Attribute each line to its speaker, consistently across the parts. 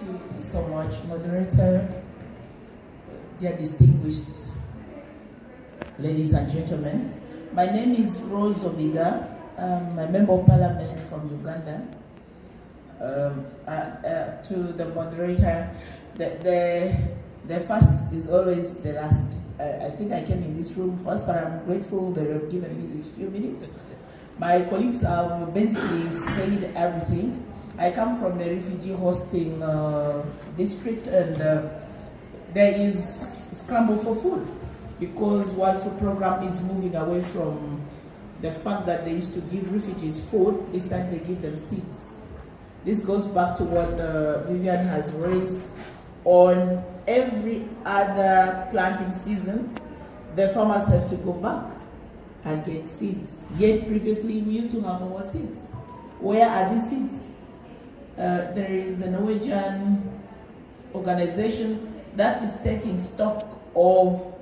Speaker 1: you so much, moderator, dear distinguished ladies and gentlemen. My name is Rose Obigah. I'm a member of parliament from Uganda. To the moderator, the first is always the last. I think I came in this room first, but I'm grateful that you've given me these few minutes. My colleagues have basically said everything. I come from a refugee hosting district, and there is scramble for food because World Food Program is moving away from the fact that they used to give refugees food. This time they give them seeds. This goes back to what Vivian has raised. On every other planting season, the farmers have to go back and get seeds. Yet previously we used to have our seeds. Where are these seeds? There is a Norwegian organization that is taking stock of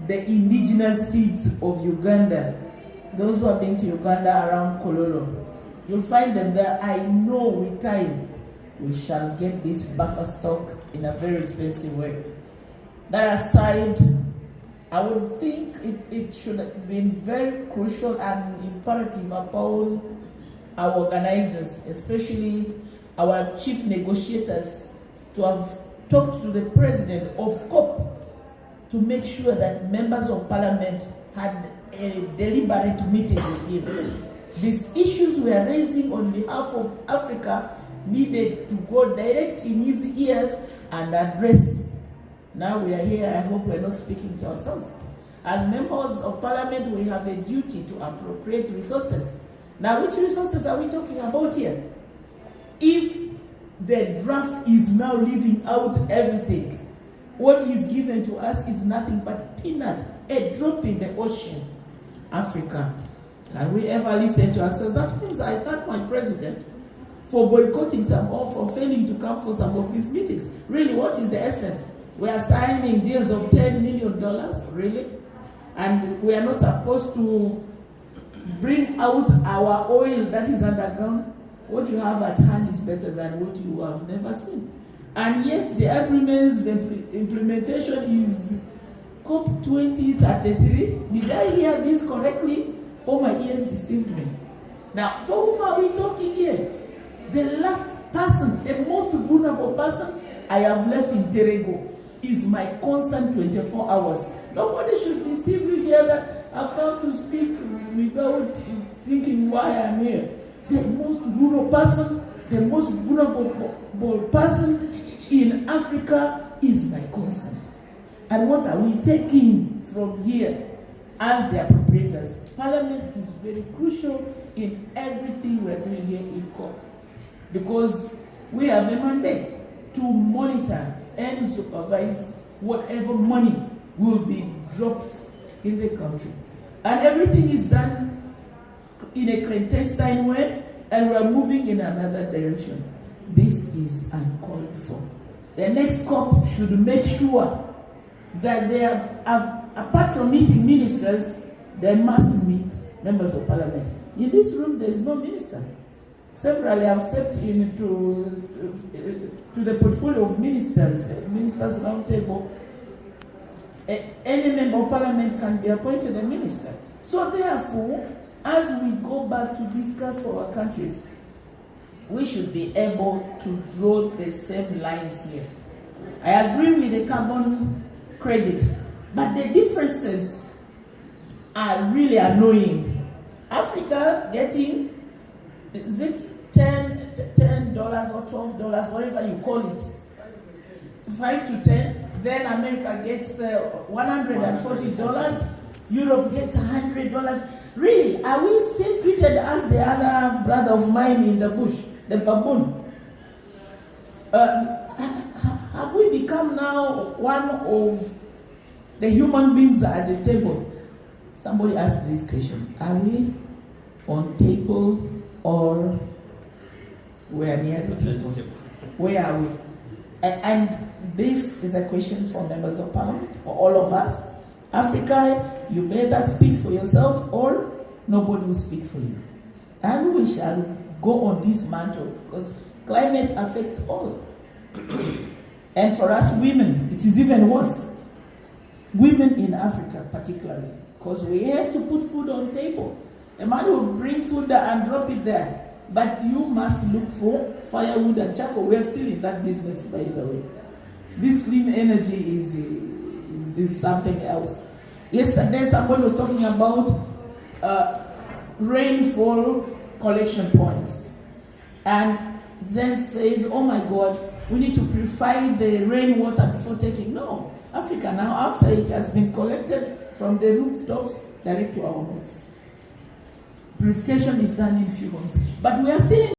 Speaker 1: the indigenous seeds of Uganda. Those who have been to Uganda around Kololo, you'll find them there. I know with time we shall get this buffer stock in a very expensive way. That aside, I would think it should have been very crucial and imperative upon our organizers, especially our chief negotiators, to have talked to the president of COP to make sure that members of parliament had a deliberate meeting with him. These issues we are raising on behalf of Africa needed to go direct in his ears and addressed. Now we are here, I hope we're not speaking to ourselves. As members of parliament, we have a duty to appropriate resources. Now, which resources are we talking about here? If the draft is now leaving out everything, what is given to us is nothing but peanut, a drop in the ocean. Africa, can we ever listen to ourselves? Sometimes I thank my president for boycotting some or for failing to come for some of these meetings. Really, what is the essence? We are signing deals of $10 million, really? And we are not supposed to bring out our oil that is underground. What you have at hand is better than what you have never seen. And yet the agreements, the implementation is COP 2033. Did I hear this correctly? Oh, my ears deceived me. Now, for whom are we talking here? The last person, the most vulnerable person I have left in Terego is my concern 24 hours. Nobody should deceive you here that I've come to speak without thinking why I'm here. The most vulnerable person, the most vulnerable person in Africa is my concern. And what are we taking from here as the appropriators? Parliament is very crucial in everything we're doing here in COP, because we have a mandate to monitor and supervise whatever money will be dropped in the country. And everything is done in a clandestine way, and we're moving in another direction. This is uncalled for. The next COP should make sure that they have, apart from meeting ministers, they must meet members of parliament. In this room, there is no minister. Severally, I've stepped into to the portfolio of ministers round table. Any member of parliament can be appointed a minister. So therefore, as we go back to discuss for our countries, we should be able to draw the same lines here. I agree with the carbon credit, but the differences are really annoying. Africa getting, is it $10 or $12, whatever you call it, 5 to 10. Then America gets $140. Europe gets $100. Really, are we still treated as the other brother of mine in the bush, the baboon? Have we become now one of the human beings at the table? Somebody asked this question. Are we on table or we are near the table? Where are we? And this is a question for members of parliament, for all of us. Africa, you better speak for yourself or nobody will speak for you. And we shall go on this mantle because climate affects all. And for us women, it is even worse. Women in Africa particularly, because we have to put food on table. A man will bring food and drop it there, but you must look for firewood and charcoal. We are still in that business, by the way. This clean energy is something else. Yesterday, somebody was talking about rainfall collection points, and then says, oh my God, we need to purify the rainwater before taking. No, Africa now, after it has been collected from the rooftops, direct to our homes. Purification is done in few homes. But we are still in